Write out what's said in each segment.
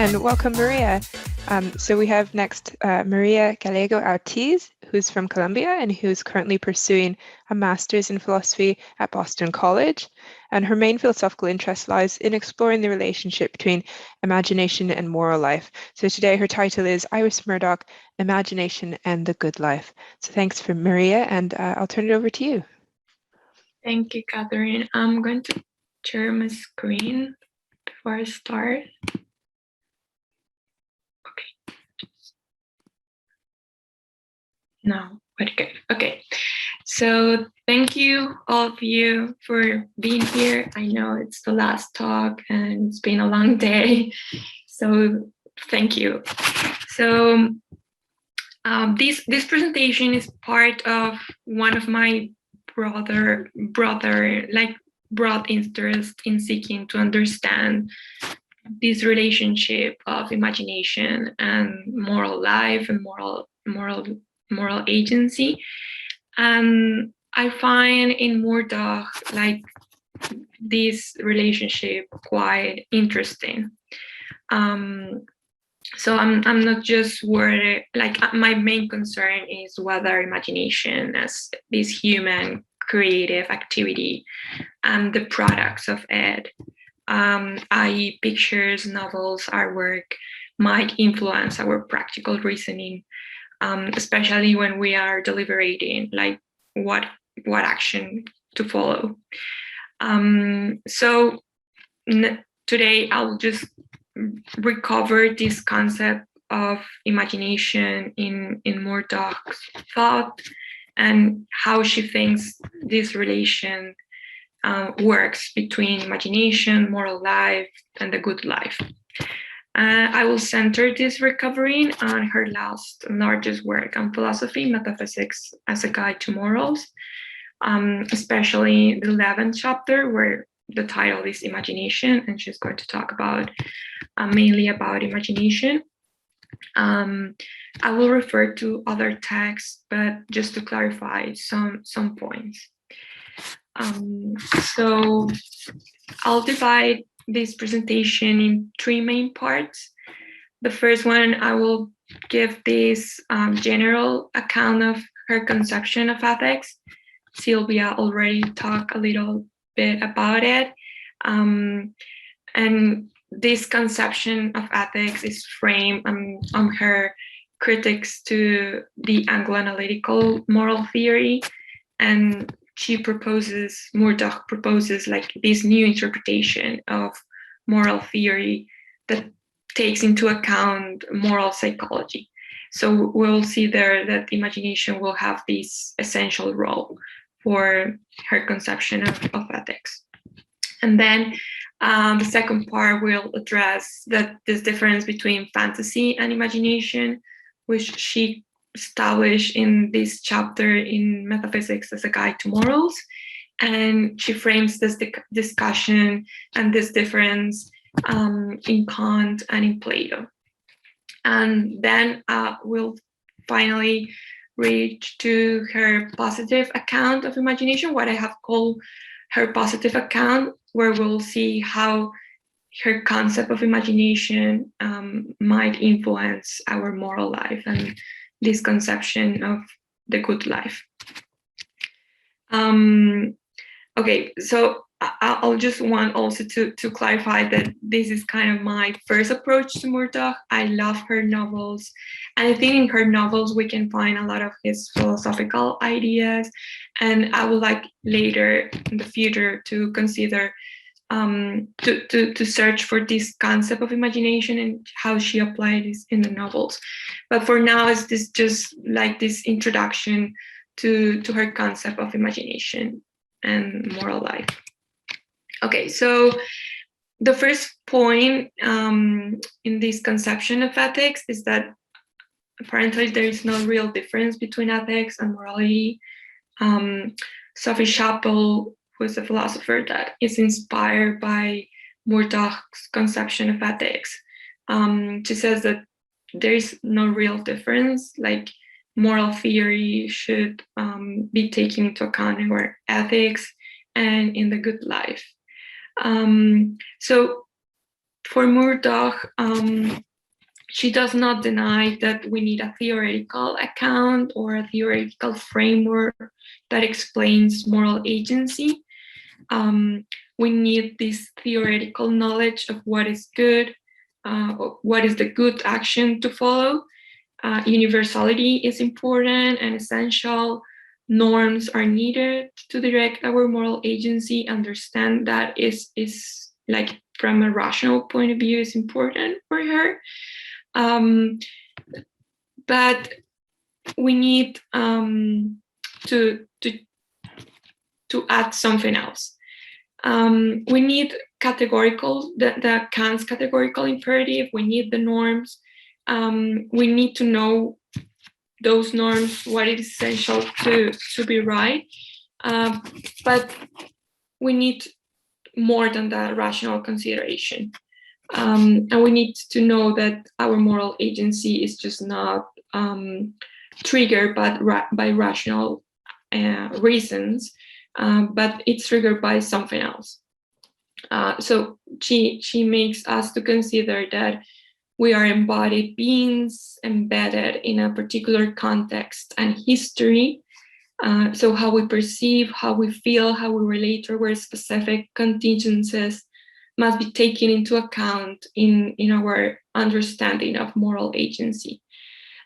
and welcome Maria. So we have next Maria Gallego Ortiz, who's from Colombia and who's currently pursuing a master's in philosophy at Boston College. And her main philosophical interest lies in exploring the relationship between imagination and moral life. So today her title is Iris Murdoch, Imagination and the Good Life. So thanks for Maria, and I'll turn it over to you. Thank you, Catherine. I'm going to share my screen before I start. Okay. No, okay. So thank you, all of you, for being here. I know it's the last talk and it's been a long day, so thank you. So this presentation is part of one of my broad interest in seeking to understand this relationship of imagination and moral life and moral agency. And I find in Murdoch this relationship quite interesting. So I'm not just worried, my main concern is whether imagination as this human creative activity and the products of it, i.e. pictures, novels, artwork, might influence our practical reasoning, especially when we are deliberating what action to follow. So today I'll just recover this concept of imagination in Murdoch's thought and how she thinks this relation works between imagination, moral life, and the good life. I will center this recovery on her last and largest work on philosophy, Metaphysics as a Guide to Morals, especially the 11th chapter, where the title is Imagination, and she's going to talk about mainly about imagination. I will refer to other texts, but just to clarify some points. So I'll divide this presentation in three main parts. The first one, I will give this general account of her conception of ethics. Sylvia already talked a little bit about it. And this conception of ethics is framed on her critiques to the Anglo-analytical moral theory, and Murdoch proposes this new interpretation of moral theory that takes into account moral psychology. So we'll see there that imagination will have this essential role for her conception of ethics. And then the second part will address this difference between fantasy and imagination, which she established in this chapter in Metaphysics as a Guide to Morals. And she frames this discussion and this difference in Kant and in Plato. And then we'll finally reach to her positive account of imagination, what I have called her positive account, where we'll see how her concept of imagination might influence our moral life and this conception of the good life. Okay, so I'll just want also to clarify that this is kind of my first approach to Murdoch. I love her novels, and I think in her novels we can find a lot of his philosophical ideas, and I would like later in the future to consider to search for this concept of imagination and how she applied this in the novels. But for now, it's just like this introduction to her concept of imagination and moral life. Okay, so the first point in this conception of ethics is that apparently there is no real difference between ethics and morality. Sophie Chappell, who is a philosopher that is inspired by Murdoch's conception of ethics, she says that there is no real difference, like moral theory should be taken into account in our ethics and in the good life. So For Murdoch, she does not deny that we need a theoretical account or a theoretical framework that explains moral agency. We need this theoretical knowledge of what is good, what is the good action to follow. Universality is important and essential. Norms are needed to direct our moral agency. Understand that is like from a rational point of view is important for her. But we need to add something else. We need categorical, the Kant's categorical imperative. We need the norms. We need to know those norms, what is essential to be right. But we need more than that rational consideration. And we need to know that our moral agency is just not triggered by rational reasons, but it's triggered by something else. So she makes us to consider that we are embodied beings embedded in a particular context and history. So how we perceive, how we feel, how we relate to our specific contingencies must be taken into account in our understanding of moral agency.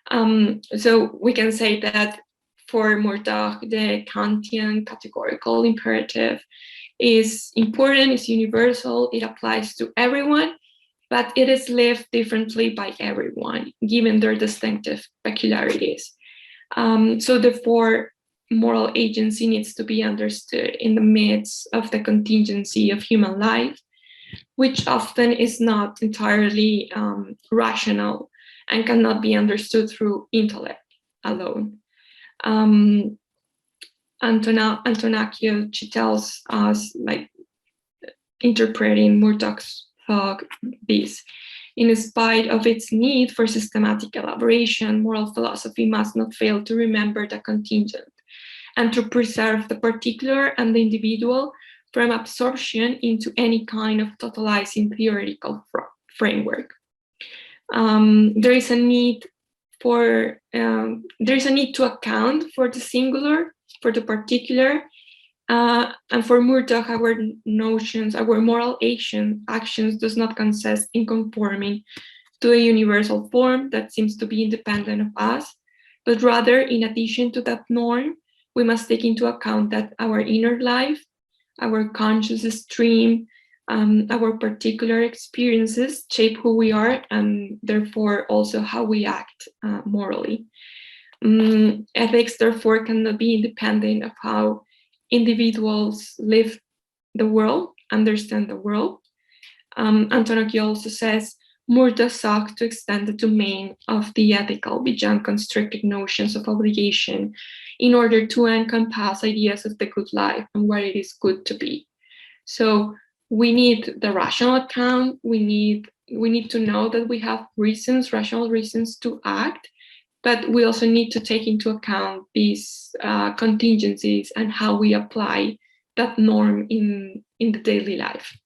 So we can say that for Murdoch, the Kantian categorical imperative is important, is universal, it applies to everyone, but it is lived differently by everyone, given their distinctive peculiarities. So therefore, moral agency needs to be understood in the midst of the contingency of human life, which often is not entirely rational and cannot be understood through intellect alone. Antonacchio, she tells us, like, interpreting Murdoch's thought, this: in spite of its need for systematic elaboration, moral philosophy must not fail to remember the contingent and to preserve the particular and the individual from absorption into any kind of totalizing theoretical framework. There is a need to account for the singular, for the particular, and for Murdoch, our notions, our moral actions does not consist in conforming to a universal form that seems to be independent of us, but rather, in addition to that norm, we must take into account that our inner life, our conscious stream, our particular experiences shape who we are and therefore also how we act morally. Ethics therefore cannot be independent of how individuals live the world, understand the world. Antonacchio also says, Murdoch sought to extend the domain of the ethical beyond constricted notions of obligation in order to encompass ideas of the good life and what it is good to be. So we need the rational account. We need to know that we have reasons, rational reasons to act, but we also need to take into account these contingencies and how we apply that norm in the daily life.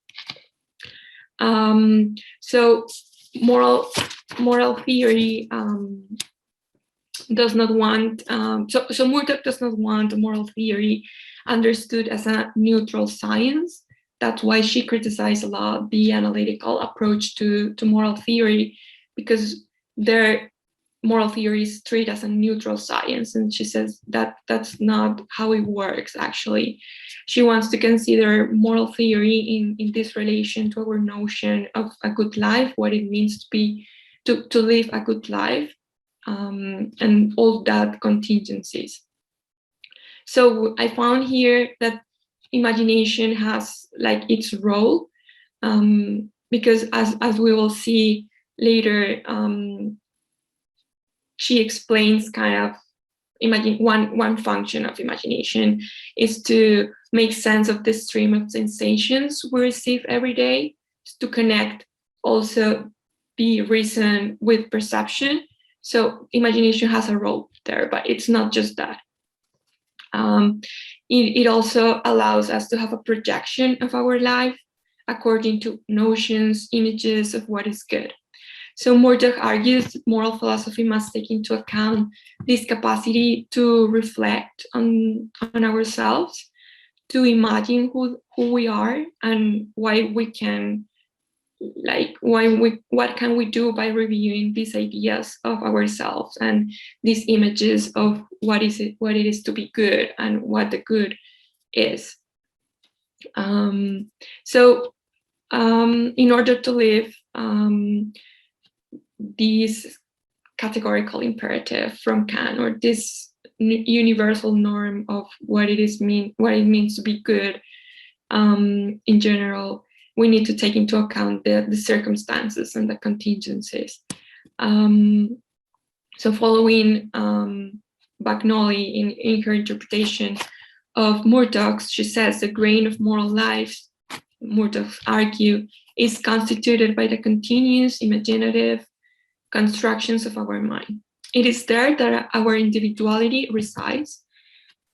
So moral theory does not want, so Murdoch does not want moral theory understood as a neutral science. That's why she criticized a lot the analytical approach to moral theory, because their moral theory is treated as a neutral science. And she says that that's not how it works, actually. She wants to consider moral theory in this relation to our notion of a good life, what it means to live a good life, and all that contingencies. So I found here that imagination has like its role, because as we will see later, she explains kind of one function of imagination is to make sense of the stream of sensations we receive every day, to connect also the reason with perception. So imagination has a role there, but it's not just that. It also allows us to have a projection of our life, according to notions, images of what is good. So Murdoch argues that moral philosophy must take into account this capacity to reflect on ourselves, to imagine who we are and why we can, what can we do by reviewing these ideas of ourselves and these images of what it is to be good and what the good is. In order to live this categorical imperative from Kant, or this universal norm of what it means to be good, in general, we need to take into account the circumstances and the contingencies. So following Bagnoli in her interpretation of Murdoch, she says the grain of moral life, Murdoch argue, is constituted by the continuous imaginative constructions of our mind. It is there that our individuality resides.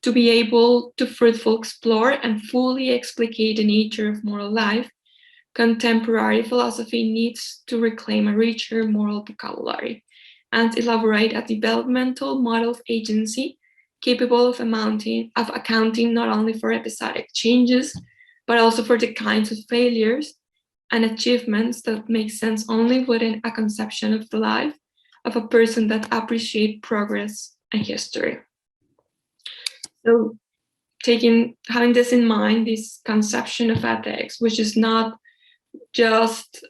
To be able to fruitfully explore and fully explicate the nature of moral life, contemporary philosophy needs to reclaim a richer moral vocabulary and elaborate a developmental model of agency capable of accounting not only for episodic changes, but also for the kinds of failures and achievements that make sense only within a conception of the life of a person that appreciates progress and history. So having this in mind, this conception of ethics, which is not just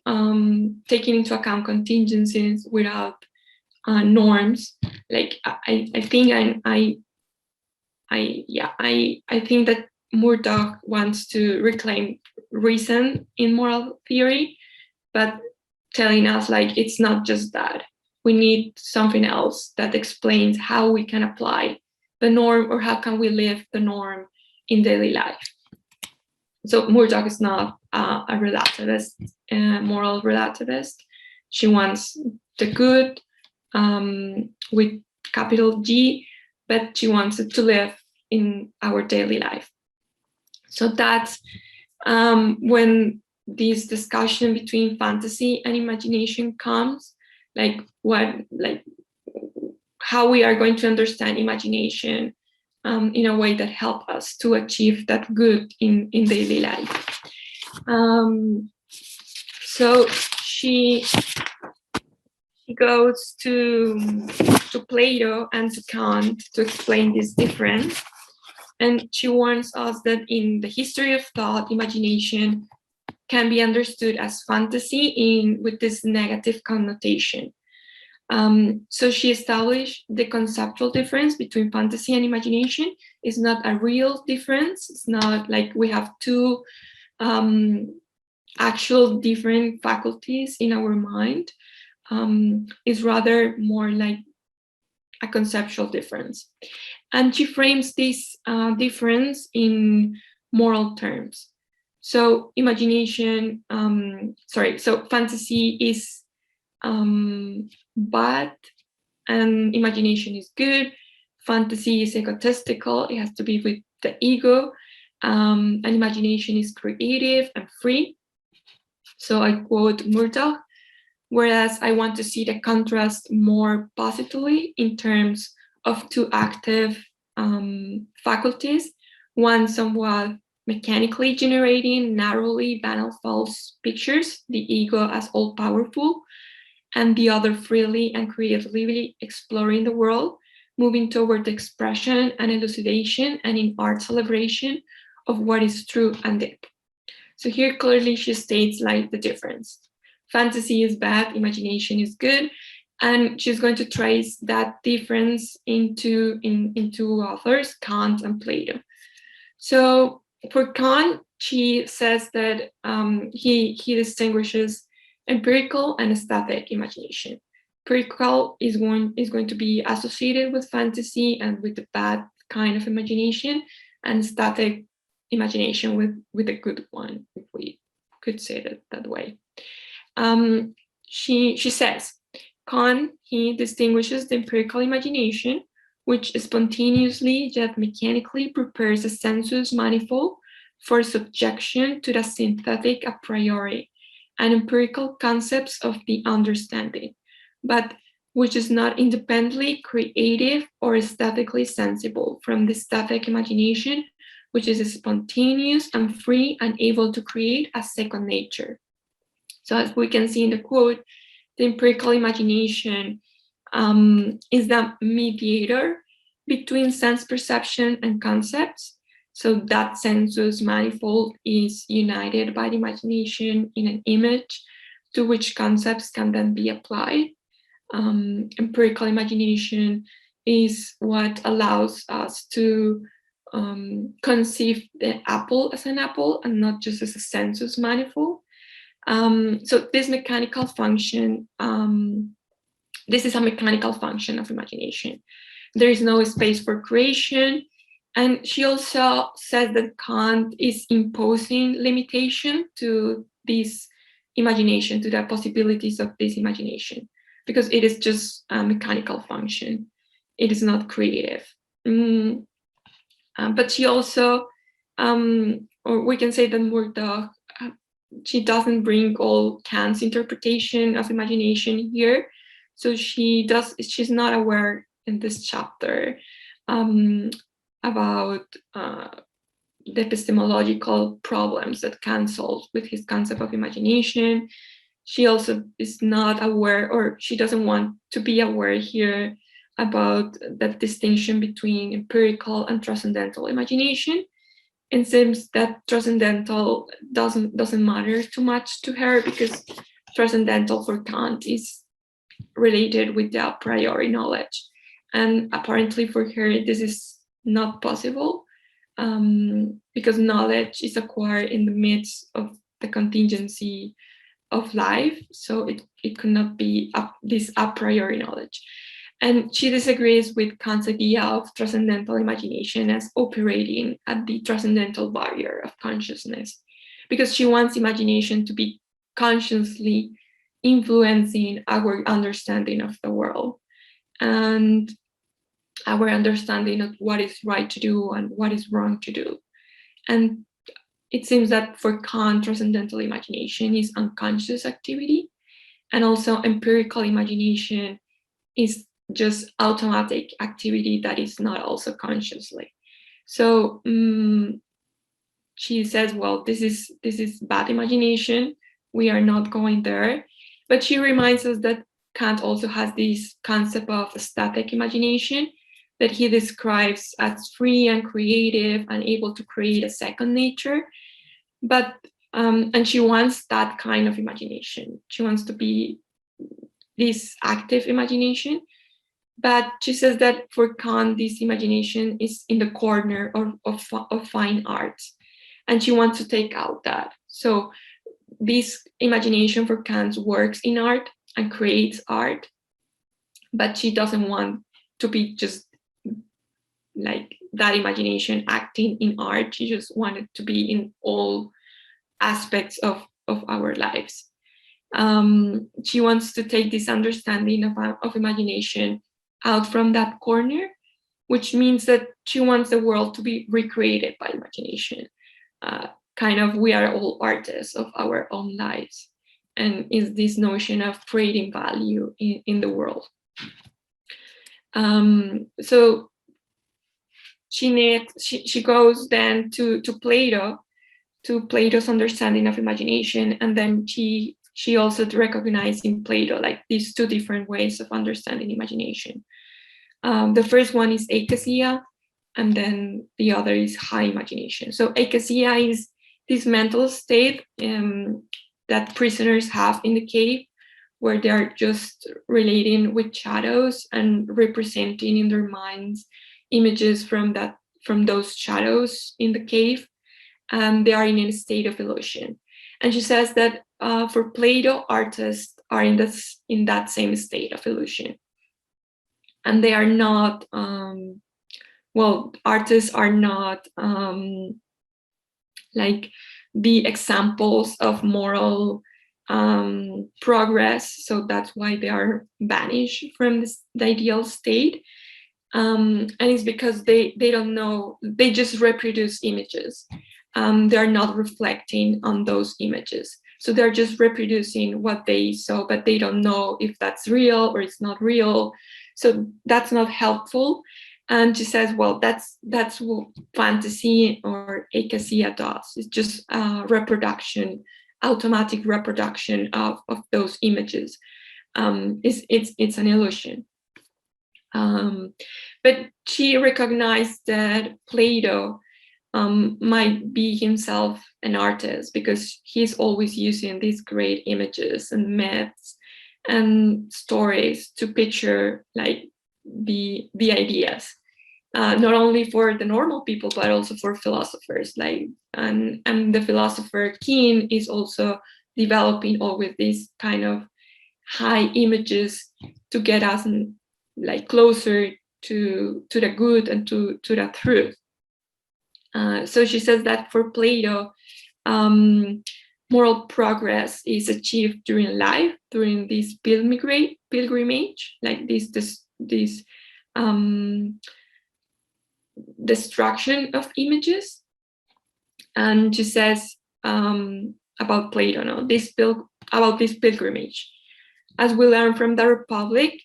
taking into account contingencies without norms, like I think that Murdoch wants to reclaim reason in moral theory, but telling us like it's not just that. We need something else that explains how we can apply the norm, or how can we live the norm in daily life. So Murdoch is not a relativist, moral relativist. She wants the good with capital G, but she wants it to live in our daily life. So that's when this discussion between fantasy and imagination comes, how we are going to understand imagination in a way that helps us to achieve that good in daily life. So she goes to Plato and to Kant to explain this difference. And she warns us that in the history of thought, imagination can be understood as fantasy with this negative connotation. So she established the conceptual difference between fantasy and imagination is not a real difference. It's not like we have two actual different faculties in our mind. It's rather more like a conceptual difference. And she frames this difference in moral terms. So fantasy is bad and imagination is good. Fantasy is egotistical, it has to be with the ego, and imagination is creative and free. So I quote Murdoch, whereas I want to see the contrast more positively in terms of two active faculties, one somewhat mechanically generating narrowly banal false pictures, the ego as all-powerful, and the other freely and creatively exploring the world, moving toward the expression and elucidation and in art celebration of what is true and deep. So here clearly she states like the difference. Fantasy is bad, imagination is good, and she's going to trace that difference into authors, Kant and Plato. So for Kant, she says that he distinguishes empirical and aesthetic imagination. Empirical is going to be associated with fantasy and with the bad kind of imagination, and aesthetic imagination with a good one, if we could say it that way. She says, Kant, he distinguishes the empirical imagination, which spontaneously yet mechanically prepares a sensuous manifold for subjection to the synthetic a priori and empirical concepts of the understanding, but which is not independently creative or aesthetically sensible from the static imagination, which is spontaneous and free and able to create a second nature. So as we can see in the quote, the empirical imagination is the mediator between sense perception and concepts. So that sensus manifold is united by the imagination in an image to which concepts can then be applied. Empirical imagination is what allows us to conceive the apple as an apple and not just as a sensus manifold. So this mechanical function, this is a mechanical function of imagination. There is no space for creation. And she also says that Kant is imposing limitation to this imagination, to the possibilities of this imagination, because it is just a mechanical function. It is not creative. But she also, or we can say that Murdoch, she doesn't bring all Kant's interpretation of imagination here. So she's not aware in this chapter about the epistemological problems that Kant solves with his concept of imagination. She also is not aware, or she doesn't want to be aware here about the distinction between empirical and transcendental imagination. It seems that transcendental doesn't matter too much to her, because transcendental for Kant is related with the a priori knowledge. And apparently for her, this is not possible, because knowledge is acquired in the midst of the contingency of life. So it could not be this a priori knowledge. And she disagrees with Kant's idea of transcendental imagination as operating at the transcendental barrier of consciousness, because she wants imagination to be consciously influencing our understanding of the world and our understanding of what is right to do and what is wrong to do. And it seems that for Kant, transcendental imagination is unconscious activity, and also empirical imagination is just automatic activity that is not also consciously. So she says, well, this is bad imagination. We are not going there. But she reminds us that Kant also has this concept of static imagination that he describes as free and creative and able to create a second nature. But and she wants that kind of imagination. She wants to be this active imagination. But she says that for Kant, this imagination is in the corner of fine art, and she wants to take out that. So this imagination for Kant works in art and creates art, but she doesn't want to be just like that imagination acting in art. She just wanted to be in all aspects of our lives. She wants to take this understanding of imagination out from that corner, which means that she wants the world to be recreated by imagination. Kind of, we are all artists of our own lives, and is this notion of creating value in the world. So she goes then to Plato's understanding of imagination, and then she also recognized in Plato like these two different ways of understanding imagination. The first one is akasia, and then the other is high imagination. So akasia is this mental state that prisoners have in the cave, where they are just relating with shadows and representing in their minds images from those shadows in the cave, and they are in a state of illusion. And she says that for Plato, artists are in that same state of illusion, and they are not. Artists are not like the examples of moral progress, so that's why they are banished from the ideal state. And it's because they don't know, they just reproduce images, they are not reflecting on those images. So they're just reproducing what they saw, but they don't know if that's real or it's not real. So that's not helpful. And she says, well, that's what fantasy or acacia does. It's just reproduction, automatic reproduction of those images. It's an illusion. But she recognized that Plato might be himself an artist, because he's always using these great images and myths and stories to picture like the ideas, not only for the normal people but also for philosophers. Like and the philosopher Keane is also developing all with these kind of high images to get us like closer to the good and to the truth. So she says that for Plato, moral progress is achieved during life, during this pilgrimage, like this destruction of images. And she says about Plato, about this pilgrimage. As we learn from the Republic,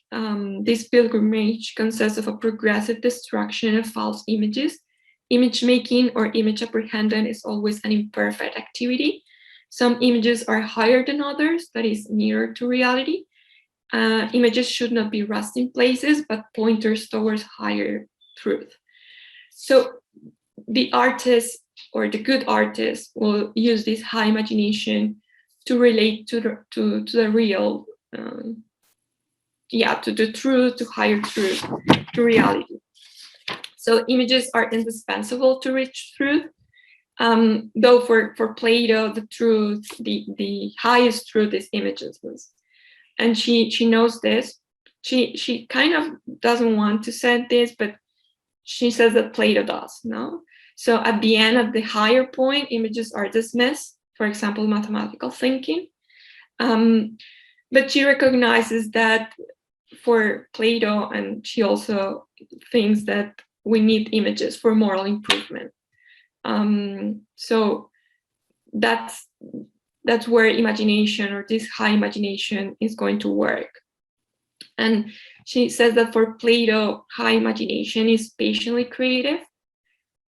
this pilgrimage consists of a progressive destruction of false images. Image making or image apprehension is always an imperfect activity. Some images are higher than others, that is nearer to reality. Images should not be resting places, but pointers towards higher truth. So the artist or the good artist will use this high imagination to relate to the real, to the truth, to higher truth, to reality. So images are indispensable to reach truth. Though for Plato, the truth, the highest truth is imagelessness. And she knows this. She kind of doesn't want to say this, but she says that Plato does, no? So at the end of the higher point, images are dismissed, for example, mathematical thinking. But she recognizes that for Plato, and she also thinks that we need images for moral improvement. So that's where imagination, or this high imagination, is going to work. And she says that for Plato, high imagination is patiently creative.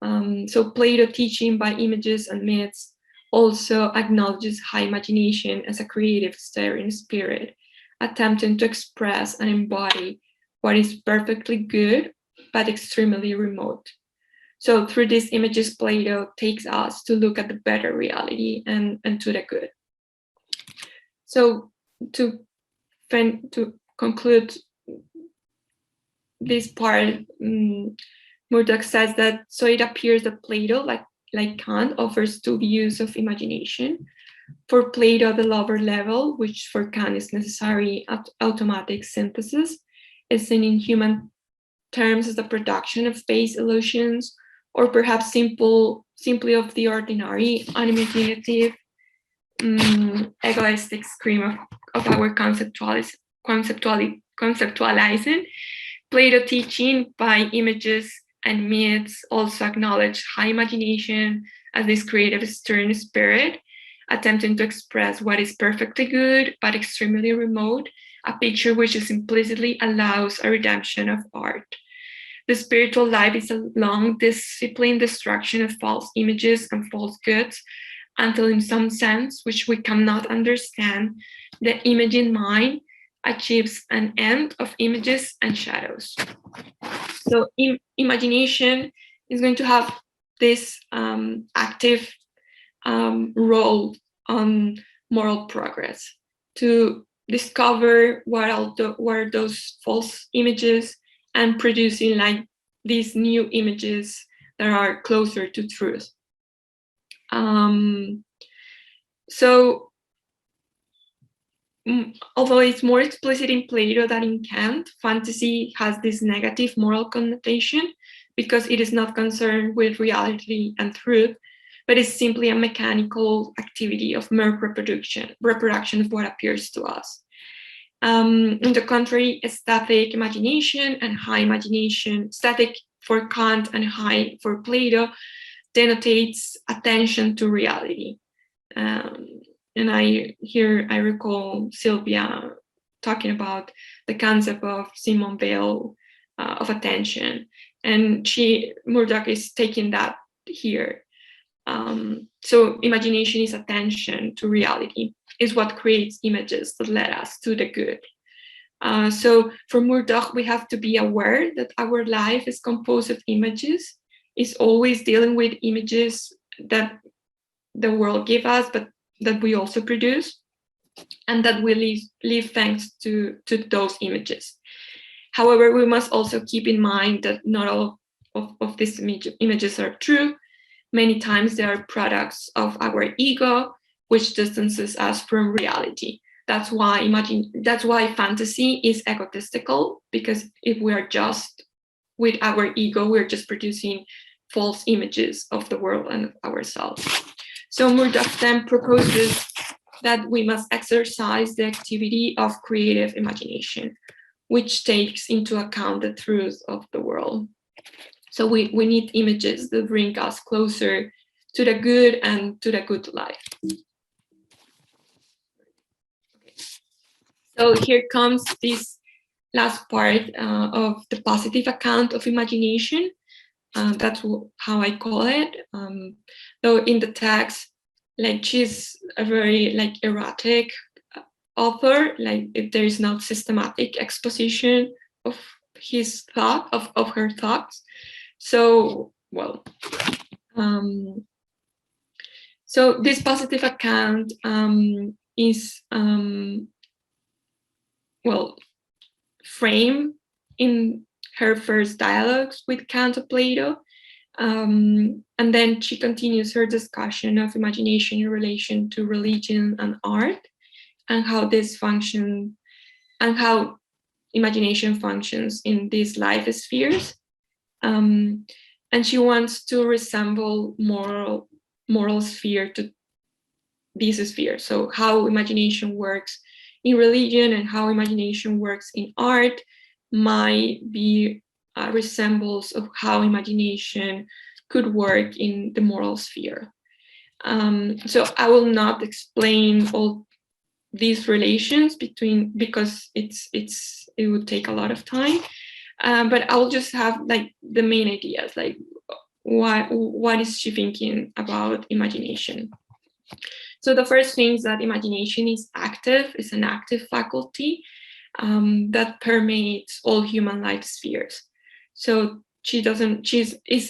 So Plato, teaching by images and myths, also acknowledges high imagination as a creative stirring spirit, attempting to express and embody what is perfectly good but extremely remote. So through these images, Plato takes us to look at the better reality and to the good. So to conclude this part, Murdoch says that, so it appears that Plato, like Kant, offers two views of imagination. For Plato, the lower level, which for Kant is necessary automatic synthesis, is seen in human terms as the production of base illusions, or perhaps simply of the ordinary, unimaginative, egoistic scream of our conceptualizing. Plato, teaching by images and myths, also acknowledge high imagination as this creative stern spirit, attempting to express what is perfectly good but extremely remote, a picture which implicitly allows a redemption of art. The spiritual life is a long, disciplined destruction of false images and false goods, until in some sense, which we cannot understand, the imaging mind achieves an end of images and shadows. So imagination is going to have this active role on moral progress, to discover what are those false images and producing like these new images that are closer to truth. So although it's more explicit in Plato than in Kant, fantasy has this negative moral connotation because it is not concerned with reality and truth, but is simply a mechanical activity of mere reproduction of what appears to us. On the contrary, static imagination and high imagination, static for Kant and high for Plato, denotates attention to reality. And I recall Sylvia talking about the concept of Simone Weil of attention, and Murdoch is taking that here. So imagination is attention to reality, is what creates images that lead us to the good. So for Murdoch, we have to be aware that our life is composed of images, is always dealing with images that the world gives us, but that we also produce, and that we live thanks to those images. However, we must also keep in mind that not all of these images are true. Many times they are products of our ego, which distances us from reality. That's why fantasy is egotistical, because if we are just with our ego, we're just producing false images of the world and of ourselves. So Murdoch then proposes that we must exercise the activity of creative imagination, which takes into account the truth of the world. So we need images that bring us closer to the good and to the good life. Okay. So here comes this last part of the positive account of imagination. That's how I call it. Though in the text, like, she's a very like erratic author, like if there is no systematic exposition of his thought, of her thoughts. So, well, so this positive account is, well, framed in her first dialogues with Kant of Plato. And then she continues her discussion of imagination in relation to religion and art, and how this function, and how imagination functions in these life spheres. And she wants to resemble moral sphere to this sphere. So how imagination works in religion and how imagination works in art might be resembles of how imagination could work in the moral sphere. So I will not explain all these relations between, because it would take a lot of time. But I will just have like the main ideas, like what is she thinking about imagination. So the first thing is that imagination is active, is an active faculty that permeates all human life spheres. So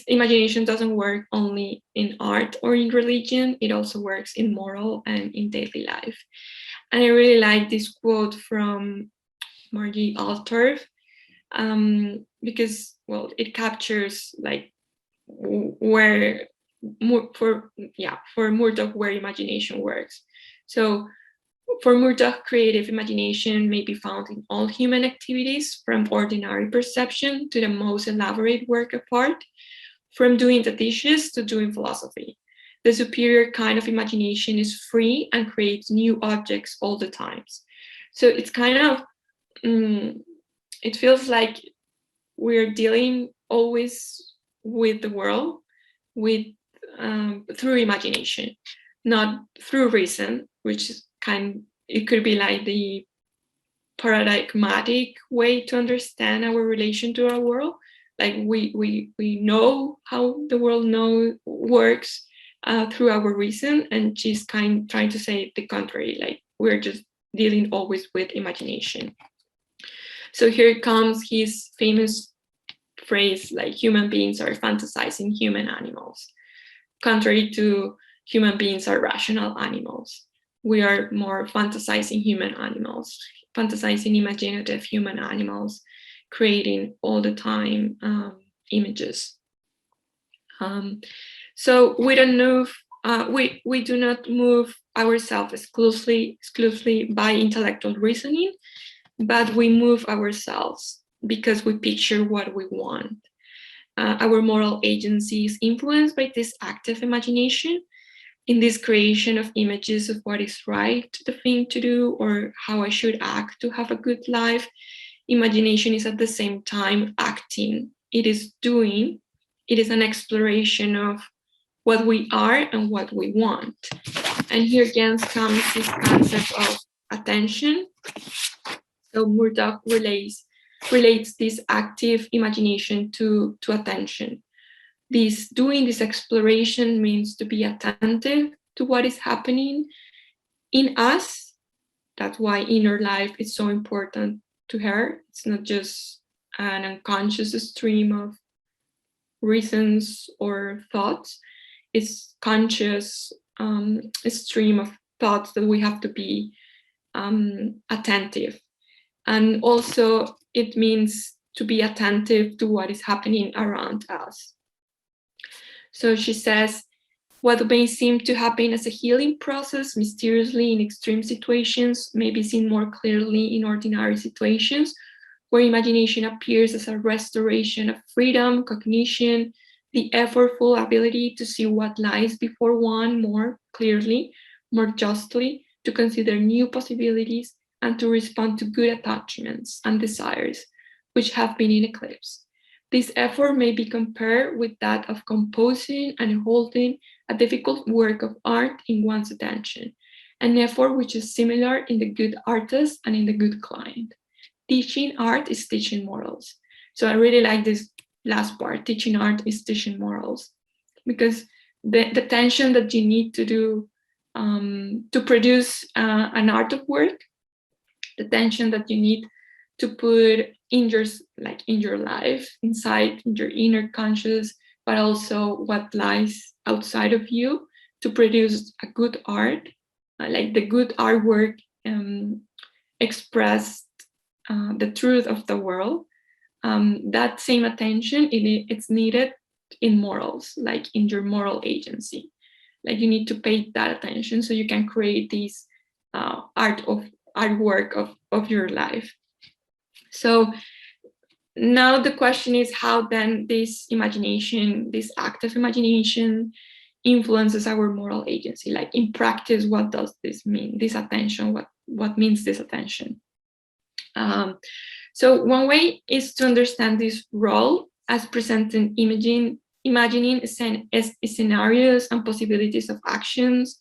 imagination doesn't work only in art or in religion, it also works in moral and in daily life. And I really like this quote from Margie Altorf, because, well, it captures like for Murdoch where imagination works. So for Murdoch, creative imagination may be found in all human activities, from ordinary perception to the most elaborate work of art, from doing the dishes to doing philosophy. The superior kind of imagination is free and creates new objects all the times. So it's kind of, it feels like we're dealing always with the world through imagination, not through reason, which is it could be like the paradigmatic way to understand our relation to our world. Like we know how the world works through our reason, and she's trying to say the contrary, like we're just dealing always with imagination. So here comes his famous phrase, like, human beings are fantasizing human animals, contrary to human beings are rational animals. We are more fantasizing human animals, fantasizing imaginative human animals, creating all the time images. So we don't move, we do not move ourselves exclusively by intellectual reasoning, but we move ourselves because we picture what we want. Our moral agency is influenced by this active imagination, in this creation of images of what is right, the thing to do, or how I should act to have a good life. Imagination is at the same time acting. It is doing. It is an exploration of what we are and what we want. And here again comes this concept of attention. So Murdoch relates this active imagination to attention. Doing this exploration means to be attentive to what is happening in us. That's why inner life is so important to her. It's not just an unconscious stream of reasons or thoughts. It's conscious a stream of thoughts that we have to be attentive. And also it means to be attentive to what is happening around us. So she says, what may seem to happen as a healing process mysteriously in extreme situations may be seen more clearly in ordinary situations, where imagination appears as a restoration of freedom, cognition, the effortful ability to see what lies before one more clearly, more justly, to consider new possibilities, and to respond to good attachments and desires, which have been in eclipse. This effort may be compared with that of composing and holding a difficult work of art in one's attention, an effort which is similar in the good artist and in the good client. Teaching art is teaching morals. So I really like this last part, teaching art is teaching morals, because the tension that you need to do to produce an art of work, the tension that you need to put in your life, inside your inner conscious, but also what lies outside of you to produce a good art, like the good artwork expressed the truth of the world. That same attention, it's needed in morals, like in your moral agency. Like you need to pay that attention so you can create this artwork of your life. So now the question is how then this imagination, this active imagination, influences our moral agency. Like in practice, what does this mean? This attention, what means this attention? So one way is to understand this role as presenting imagining scenarios and possibilities of actions,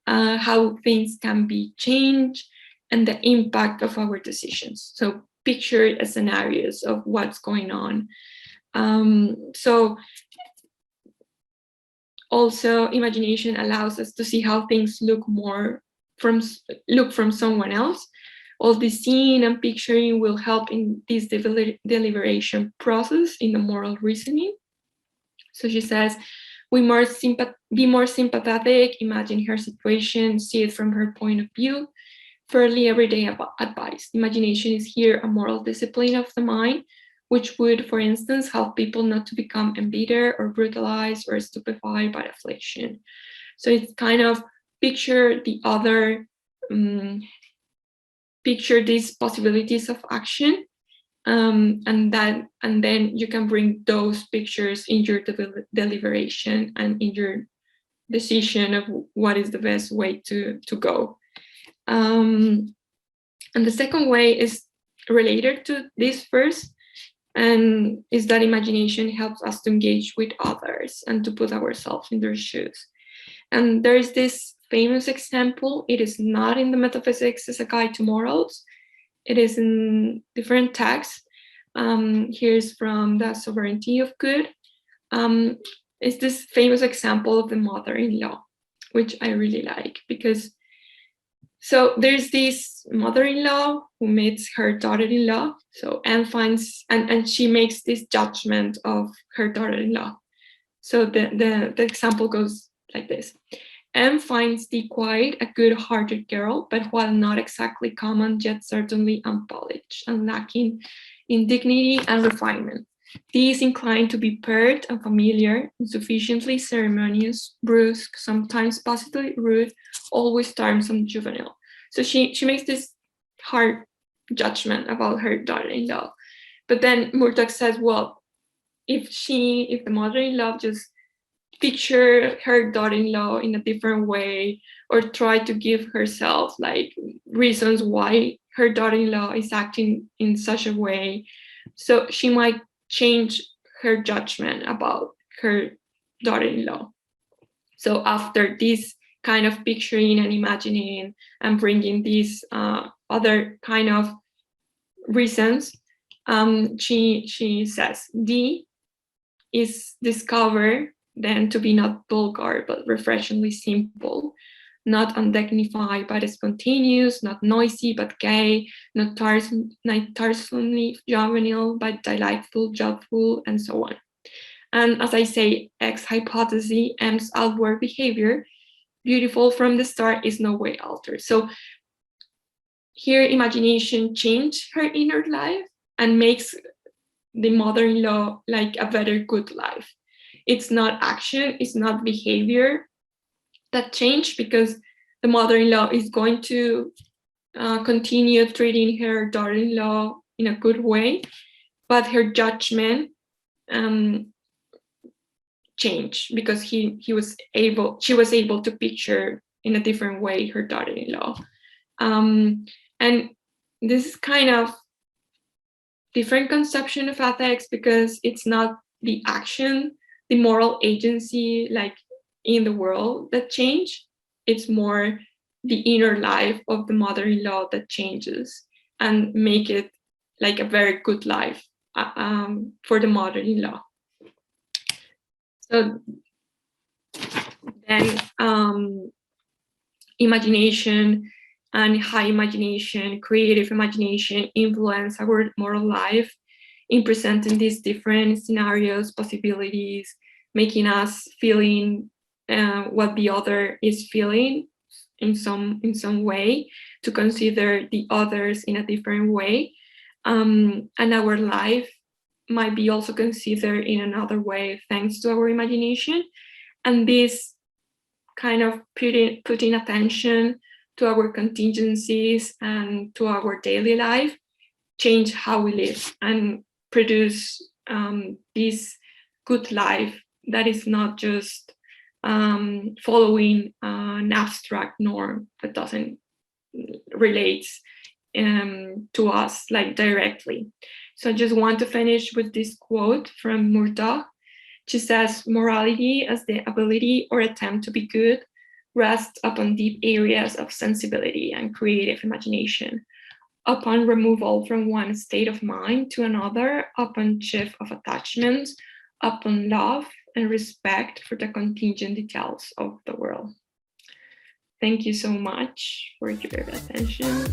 how things can be changed, and the impact of our decisions. So picture scenarios of what's going on. So also imagination allows us to see how things look from someone else. All the seeing and picturing will help in this deliberation process in the moral reasoning. So she says, be more sympathetic, imagine her situation, see it from her point of view. Fairly everyday advice. Imagination is here a moral discipline of the mind, which would, for instance, help people not to become embittered or brutalized or stupefied by affliction. So it's kind of picture the other, picture these possibilities of action, and then you can bring those pictures in your deliberation and in your decision of what is the best way to go. And the second way is related to this first, and is that imagination helps us to engage with others and to put ourselves in their shoes. And there is this famous example. It is not in the Metaphysics as a Guide to Morals. It is in different texts. Here's from The Sovereignty of Good. It's this famous example of the mother-in-law, which I really like, because so there's this mother-in-law who meets her daughter-in-law. So Anne finds, and she makes this judgment of her daughter-in-law. So the example goes like this. Anne finds thee quite a good-hearted girl, but while not exactly common, yet certainly unpolished and lacking in dignity and refinement. Thee is inclined to be pert and familiar, insufficiently ceremonious, brusque, sometimes positively rude, always tiresome and juvenile. So she makes this hard judgment about her daughter-in-law. But then Murdoch says, well, if the mother-in-law just picture her daughter-in-law in a different way, or try to give herself like reasons why her daughter-in-law is acting in such a way, so she might change her judgment about her daughter-in-law. So after this kind of picturing and imagining and bringing these other kind of reasons, she says, D is discovered then to be not vulgar, but refreshingly simple, not undignified, but spontaneous, not noisy, but gay, not tiresomely juvenile, but delightful, joyful, and so on. And as I say, X hypothesis, M's outward behavior, beautiful from the start, is no way altered. So here, imagination changed her inner life and makes the mother-in-law like a better good life. It's not action, it's not behavior that changed, because the mother-in-law is going to continue treating her daughter-in-law in a good way, but her judgment changed because she was able to picture in a different way her daughter-in-law. And this is kind of different conception of ethics, because it's not the action, the moral agency like in the world that change. It's more the inner life of the mother-in-law that changes and make it like a very good life for the mother-in-law. So then imagination and high imagination, creative imagination influence our moral life in presenting these different scenarios, possibilities, making us feeling what the other is feeling in some way, to consider the others in a different way. And our life might be also considered in another way thanks to our imagination. And this kind of putting attention to our contingencies and to our daily life change how we live and produce this good life that is not just following an abstract norm that doesn't relate to us like directly. So I just want to finish with this quote from Murdoch. She says, morality as the ability or attempt to be good rests upon deep areas of sensibility and creative imagination. Upon removal from one state of mind to another, upon shift of attachment, upon love and respect for the contingent details of the world. Thank you so much for your attention.